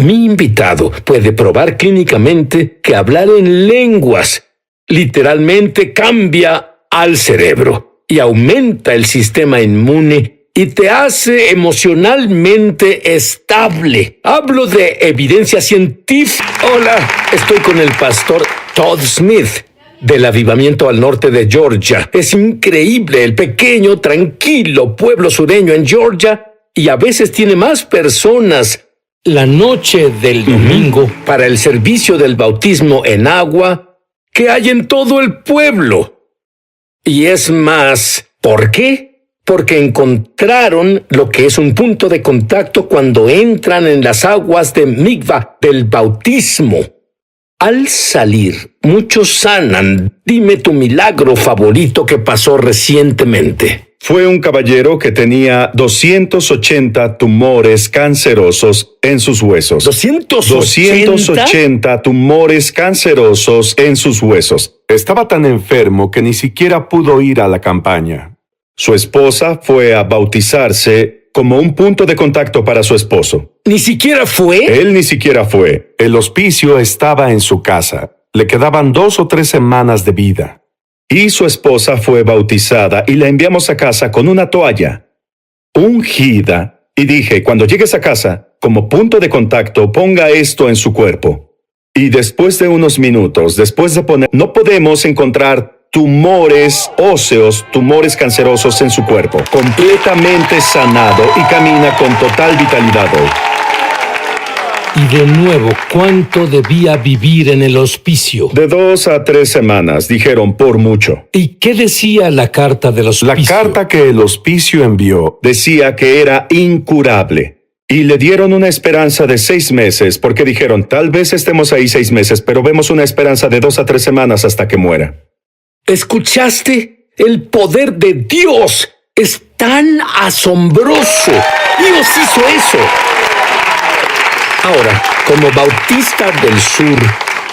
Mi invitado puede probar clínicamente que hablar en lenguas literalmente cambia al cerebro y aumenta el sistema inmune y te hace emocionalmente estable. Hablo de evidencia científica. Hola, estoy con el pastor Todd Smith del Avivamiento al norte de Georgia. Es increíble el pequeño, tranquilo pueblo sureño en Georgia, y a veces tiene más personas la noche del domingo para el servicio del bautismo en agua que hay en todo el pueblo. Y es más, ¿por qué? Porque encontraron lo que es un punto de contacto cuando entran en las aguas de Mikvah, del bautismo. Al salir, muchos sanan. Dime tu milagro favorito que pasó recientemente. Fue un caballero que tenía 280 tumores cancerosos en sus huesos. ¿280 tumores cancerosos en sus huesos? Estaba tan enfermo que ni siquiera pudo ir a la campaña. Su esposa fue a bautizarse como un punto de contacto para su esposo. ¿Ni siquiera fue? Él ni siquiera fue. El hospicio estaba en su casa. Le quedaban 2 o 3 semanas de vida. Y su esposa fue bautizada y la enviamos a casa con una toalla ungida. Y dije, cuando llegues a casa, como punto de contacto, ponga esto en su cuerpo. Y después de unos minutos, no podemos encontrar tumores óseos, tumores cancerosos en su cuerpo. Completamente sanado y camina con total vitalidad hoy. Y de nuevo, ¿cuánto debía vivir en el hospicio? De 2 a 3 semanas, dijeron, por mucho. ¿Y qué decía la carta del hospicio? La carta que el hospicio envió decía que era incurable. Y le dieron una esperanza de 6 meses, porque dijeron, tal vez estemos ahí 6 meses, pero vemos una esperanza de 2 a 3 semanas hasta que muera. ¿Escuchaste? El poder de Dios es tan asombroso. Dios hizo eso. Ahora, como Bautista del Sur,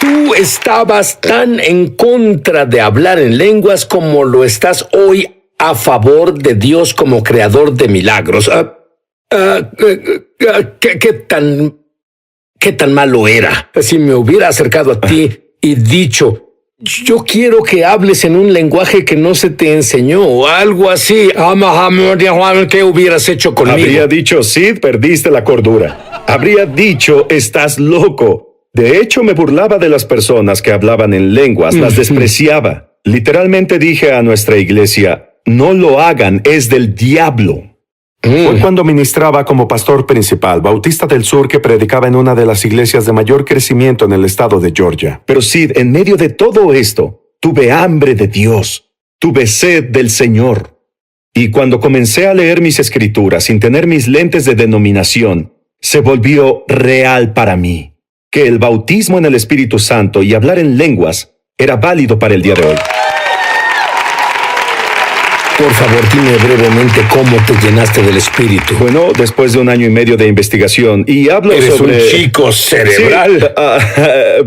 tú estabas tan en contra de hablar en lenguas como lo estás hoy a favor de Dios como creador de milagros. ¿Qué tan malo era? Si me hubiera acercado a ti y dicho, yo quiero que hables en un lenguaje que no se te enseñó o algo así, ¿qué hubieras hecho conmigo? Habría dicho, Sid, perdiste la cordura. Habría dicho, estás loco. De hecho, me burlaba de las personas que hablaban en lenguas, las despreciaba. Literalmente dije a nuestra iglesia, no lo hagan, es del diablo. Fue cuando ministraba como pastor principal, Bautista del Sur, que predicaba en una de las iglesias de mayor crecimiento en el estado de Georgia. Pero Sid, en medio de todo esto, tuve hambre de Dios, tuve sed del Señor. Y cuando comencé a leer mis escrituras sin tener mis lentes de denominación, se volvió real para mí, que el bautismo en el Espíritu Santo y hablar en lenguas era válido para el día de hoy. Por favor, dime brevemente cómo te llenaste del Espíritu. Bueno, después de 1 año y medio de investigación, y hablo Eres sobre... un chico cerebral. Sí,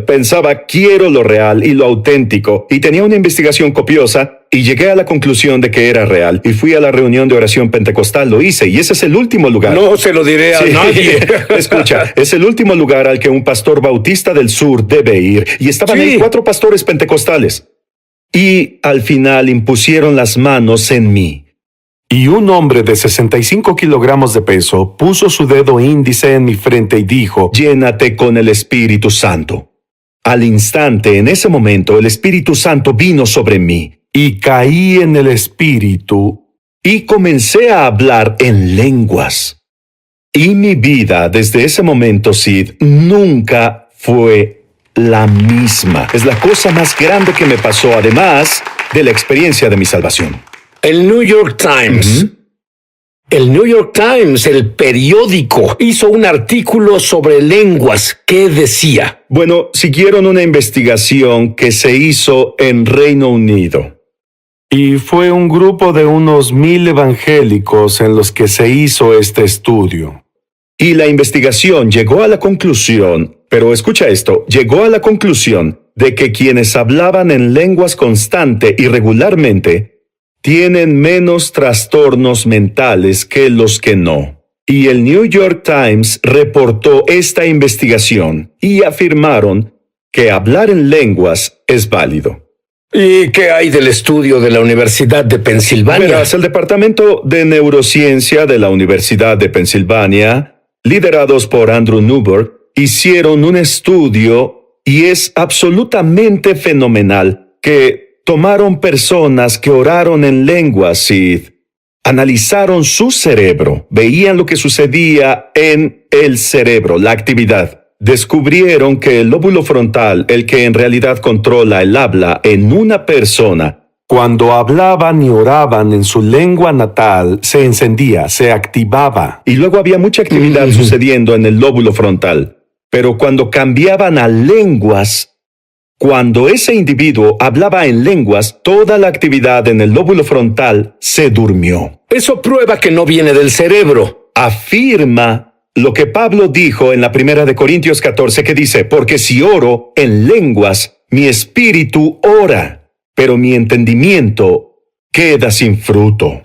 pensaba, quiero lo real y lo auténtico, y tenía una investigación copiosa, y llegué a la conclusión de que era real, y fui a la reunión de oración pentecostal, lo hice, y ese es el último lugar. No se lo diré a nadie. Escucha, es el último lugar al que un pastor bautista del sur debe ir, y estaban ahí 4 pastores pentecostales. Y al final impusieron las manos en mí. Y un hombre de 65 kilogramos de peso puso su dedo índice en mi frente y dijo, llénate con el Espíritu Santo. Al instante, en ese momento, el Espíritu Santo vino sobre mí, y caí en el Espíritu, y comencé a hablar en lenguas. Y mi vida, desde ese momento, Sid, nunca fue la misma. Es la cosa más grande que me pasó, además de la experiencia de mi salvación. El New York Times. El New York Times, el periódico, hizo un artículo sobre lenguas. ¿Qué decía? Bueno, siguieron una investigación que se hizo en Reino Unido. Y fue un grupo de unos 1000 evangélicos en los que se hizo este estudio. Y la investigación llegó a la conclusión, pero escucha esto, llegó a la conclusión de que quienes hablaban en lenguas constante y regularmente tienen menos trastornos mentales que los que no. Y el New York Times reportó esta investigación y afirmaron que hablar en lenguas es válido. ¿Y qué hay del estudio de la Universidad de Pensilvania? Verás, el Departamento de Neurociencia de la Universidad de Pensilvania, liderados por Andrew Newberg, hicieron un estudio y es absolutamente fenomenal que tomaron personas que oraron en lenguas y analizaron su cerebro, veían lo que sucedía en el cerebro, la actividad. Descubrieron que el lóbulo frontal, el que en realidad controla el habla en una persona, cuando hablaban y oraban en su lengua natal, se encendía, se activaba. Y luego había mucha actividad sucediendo en el lóbulo frontal. Pero cuando cambiaban a lenguas, cuando ese individuo hablaba en lenguas, toda la actividad en el lóbulo frontal se durmió. Eso prueba que no viene del cerebro. Afirma lo que Pablo dijo en la 1 Corintios 14, que dice, porque si oro en lenguas, mi espíritu ora, pero mi entendimiento queda sin fruto.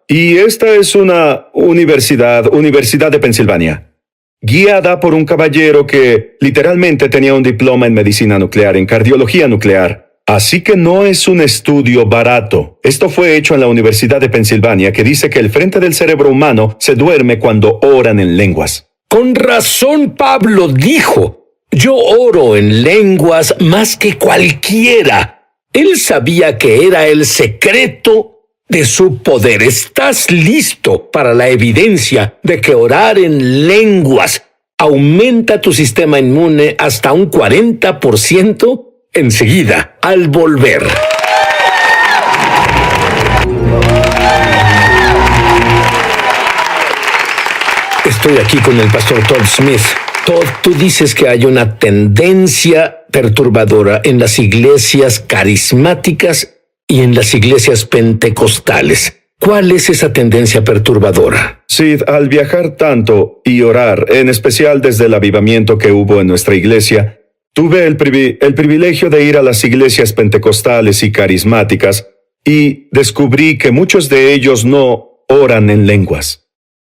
Y esta es una Universidad de Pensilvania, guiada por un caballero que literalmente tenía un diploma en medicina nuclear, en cardiología nuclear. Así que no es un estudio barato. Esto fue hecho en la Universidad de Pensilvania, que dice que el frente del cerebro humano se duerme cuando oran en lenguas. Con razón Pablo dijo, yo oro en lenguas más que cualquiera. Él sabía que era el secreto de su poder. ¿Estás listo para la evidencia de que orar en lenguas aumenta tu sistema inmune hasta un 40%? Enseguida, al volver. Estoy aquí con el pastor Todd Smith. Todd, tú dices que hay una tendencia perturbadora en las iglesias carismáticas y en las iglesias pentecostales. ¿Cuál es esa tendencia perturbadora? Sid, al viajar tanto y orar, en especial desde el avivamiento que hubo en nuestra iglesia, tuve el privilegio de ir a las iglesias pentecostales y carismáticas y descubrí que muchos de ellos no oran en lenguas.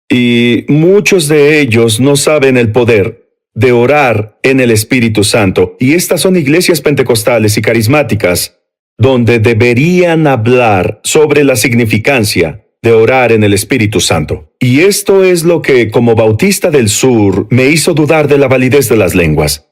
Y muchos de ellos no saben el poder de orar en el Espíritu Santo. Y estas son iglesias pentecostales y carismáticas donde deberían hablar sobre la significancia de orar en el Espíritu Santo. Y esto es lo que, como Bautista del Sur, me hizo dudar de la validez de las lenguas.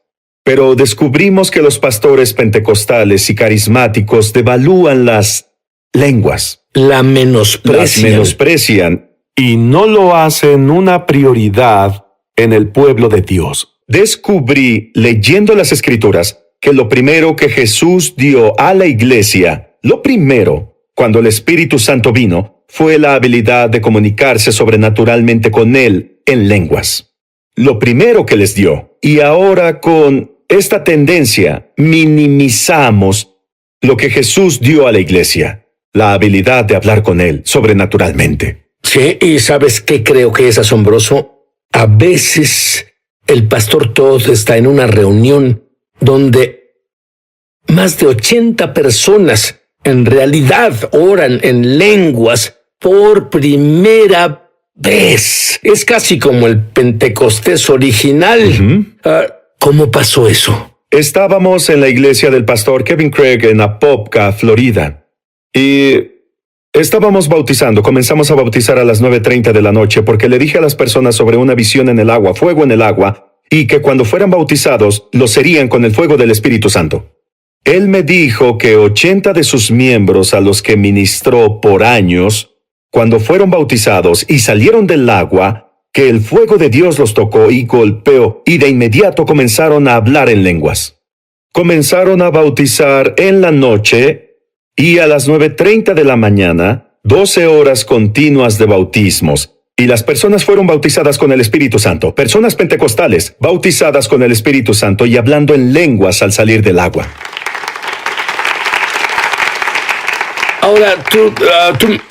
Pero descubrimos que los pastores pentecostales y carismáticos devalúan las lenguas. Las menosprecian y no lo hacen una prioridad en el pueblo de Dios. Descubrí, leyendo las Escrituras, que lo primero que Jesús dio a la iglesia, lo primero, cuando el Espíritu Santo vino, fue la habilidad de comunicarse sobrenaturalmente con Él en lenguas. Lo primero que les dio. Y ahora con esta tendencia minimizamos lo que Jesús dio a la iglesia, la habilidad de hablar con Él sobrenaturalmente. Sí, y ¿sabes qué creo que es asombroso? A veces el pastor Todd está en una reunión donde más de 80 personas en realidad oran en lenguas por primera vez. Es casi como el Pentecostés original. ¿Cómo pasó eso? Estábamos en la iglesia del pastor Kevin Craig en Apopka, Florida. Y estábamos bautizando. Comenzamos a bautizar a las 9:30 de la noche porque le dije a las personas sobre una visión en el agua, fuego en el agua, y que cuando fueran bautizados, lo serían con el fuego del Espíritu Santo. Él me dijo que 80 de sus miembros a los que ministró por años, cuando fueron bautizados y salieron del agua, que el fuego de Dios los tocó y golpeó, y de inmediato comenzaron a hablar en lenguas. Comenzaron a bautizar en la noche, y a las 9:30 de la mañana, 12 horas continuas de bautismos, y las personas fueron bautizadas con el Espíritu Santo. Personas pentecostales, bautizadas con el Espíritu Santo y hablando en lenguas al salir del agua. Ahora,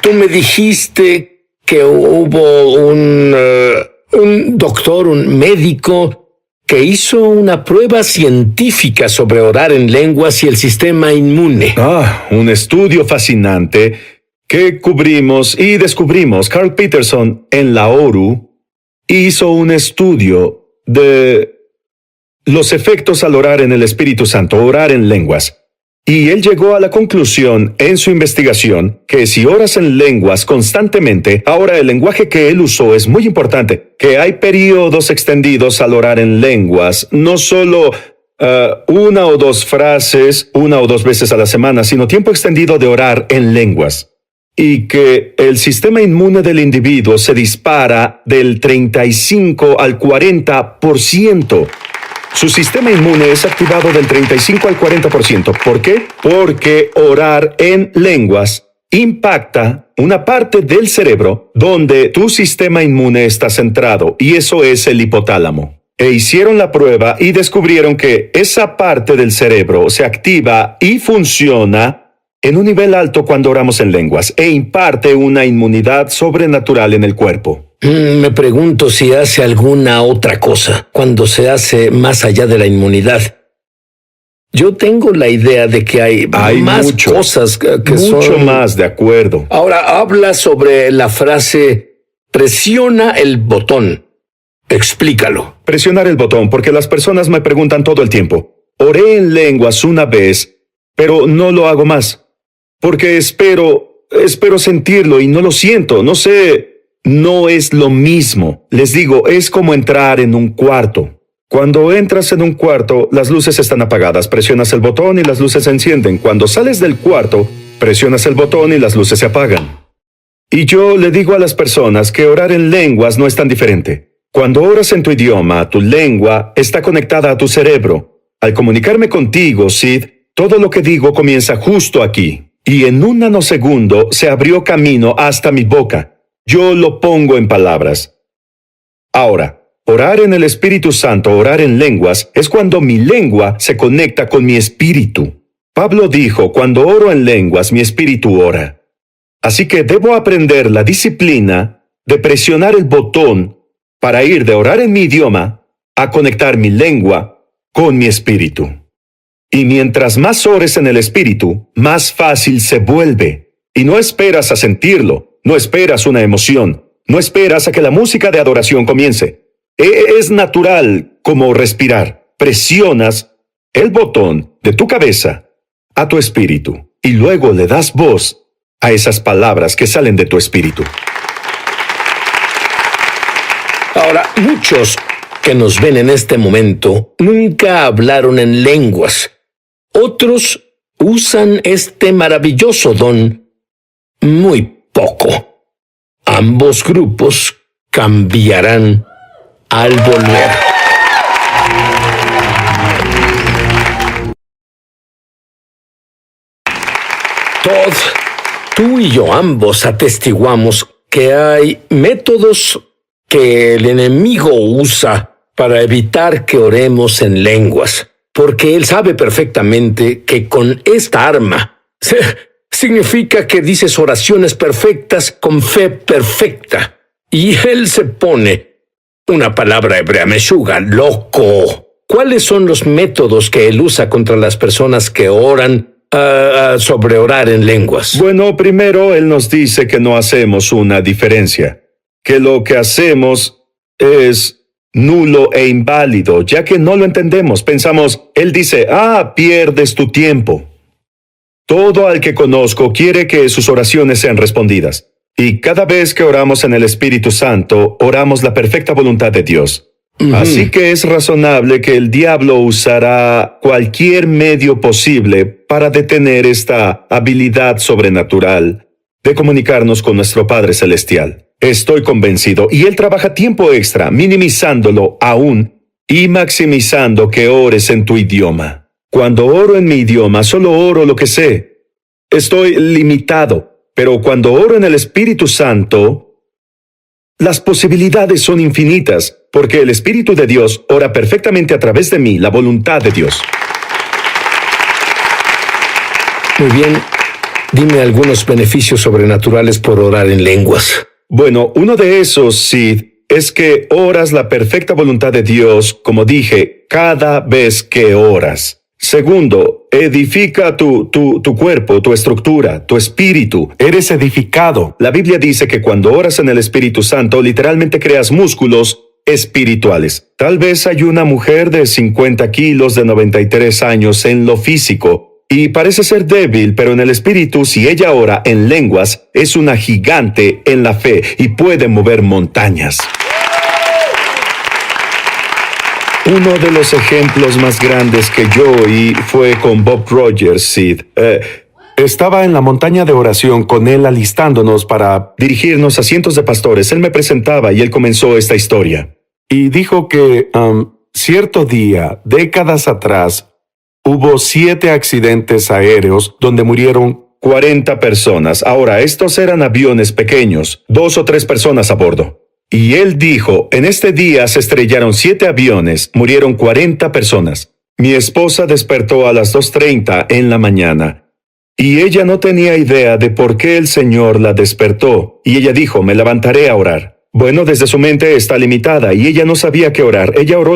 tú me dijiste que hubo un doctor, un médico, que hizo una prueba científica sobre orar en lenguas y el sistema inmune. Un estudio fascinante que cubrimos y descubrimos. Carl Peterson en la ORU hizo un estudio de los efectos al orar en el Espíritu Santo, orar en lenguas. Y él llegó a la conclusión en su investigación que si oras en lenguas constantemente, ahora el lenguaje que él usó es muy importante, que hay periodos extendidos al orar en lenguas, no solo una o dos frases, una o dos veces a la semana, sino tiempo extendido de orar en lenguas. Y que el sistema inmune del individuo se dispara del 35 al 40%. Su sistema inmune es activado del 35 al 40%. ¿Por qué? Porque orar en lenguas impacta una parte del cerebro donde tu sistema inmune está centrado, y eso es el hipotálamo. E hicieron la prueba y descubrieron que esa parte del cerebro se activa y funciona en un nivel alto cuando oramos en lenguas e imparte una inmunidad sobrenatural en el cuerpo. Me pregunto si hace alguna otra cosa cuando se hace más allá de la inmunidad. Yo tengo la idea de que hay más cosas que mucho son... más, de acuerdo. Ahora habla sobre la frase presiona el botón. Explícalo. Presionar el botón, porque las personas me preguntan todo el tiempo. Oré en lenguas una vez, pero no lo hago más. Porque espero sentirlo y no lo siento, no sé... No es lo mismo. Les digo, es como entrar en un cuarto. Cuando entras en un cuarto, las luces están apagadas. Presionas el botón y las luces se encienden. Cuando sales del cuarto, presionas el botón y las luces se apagan. Y yo le digo a las personas que orar en lenguas no es tan diferente. Cuando oras en tu idioma, tu lengua está conectada a tu cerebro. Al comunicarme contigo, Sid, todo lo que digo comienza justo aquí. Y en un nanosegundo se abrió camino hasta mi boca. Yo lo pongo en palabras. Ahora, orar en el Espíritu Santo, orar en lenguas, es cuando mi lengua se conecta con mi espíritu. Pablo dijo, cuando oro en lenguas, mi espíritu ora. Así que debo aprender la disciplina de presionar el botón para ir de orar en mi idioma a conectar mi lengua con mi espíritu. Y mientras más ores en el espíritu, más fácil se vuelve. Y no esperas a sentirlo. No esperas una emoción, no esperas a que la música de adoración comience. Es natural como respirar. Presionas el botón de tu cabeza a tu espíritu y luego le das voz a esas palabras que salen de tu espíritu. Ahora, muchos que nos ven en este momento nunca hablaron en lenguas. Otros usan este maravilloso don muy poco. Ambos grupos cambiarán al volver. Todd, tú y yo ambos atestiguamos que hay métodos que el enemigo usa para evitar que oremos en lenguas, porque él sabe perfectamente que con esta arma significa que dices oraciones perfectas con fe perfecta. Y él se pone una palabra hebrea, meshuga, loco. ¿Cuáles son los métodos que él usa contra las personas que oran sobre orar en lenguas? Bueno, primero él nos dice que no hacemos una diferencia, que lo que hacemos es nulo e inválido, ya que no lo entendemos. Pensamos, él dice, pierdes tu tiempo. Todo al que conozco quiere que sus oraciones sean respondidas. Y cada vez que oramos en el Espíritu Santo, oramos la perfecta voluntad de Dios. Así que es razonable que el diablo usará cualquier medio posible para detener esta habilidad sobrenatural de comunicarnos con nuestro Padre Celestial. Estoy convencido, y él trabaja tiempo extra, minimizándolo aún y maximizando que ores en tu idioma. Cuando oro en mi idioma, solo oro lo que sé. Estoy limitado, pero cuando oro en el Espíritu Santo, las posibilidades son infinitas, porque el Espíritu de Dios ora perfectamente a través de mí, la voluntad de Dios. Muy bien, dime algunos beneficios sobrenaturales por orar en lenguas. Bueno, uno de esos, Sid, es que oras la perfecta voluntad de Dios, como dije, cada vez que oras. Segundo, edifica tu cuerpo, tu estructura, tu espíritu. Eres edificado. La Biblia dice que cuando oras en el Espíritu Santo, literalmente creas músculos espirituales. Tal vez hay una mujer de 50 kilos de 93 años en lo físico y parece ser débil, pero en el espíritu, si ella ora en lenguas, es una gigante en la fe y puede mover montañas. Uno de los ejemplos más grandes que yo oí fue con Bob Rogers, Sid. Estaba en la montaña de oración con él alistándonos para dirigirnos a cientos de pastores. Él me presentaba y él comenzó esta historia. Y dijo que cierto día, décadas atrás, hubo 7 accidentes aéreos donde murieron 40 personas. Ahora, estos eran aviones pequeños, 2 o 3 personas a bordo. Y él dijo, en este día se estrellaron 7 aviones, murieron 40 personas. Mi esposa despertó a las 2:30 en la mañana. Y ella no tenía idea de por qué el Señor la despertó. Y ella dijo, me levantaré a orar. Bueno, desde su mente está limitada y ella no sabía qué orar. Ella oró.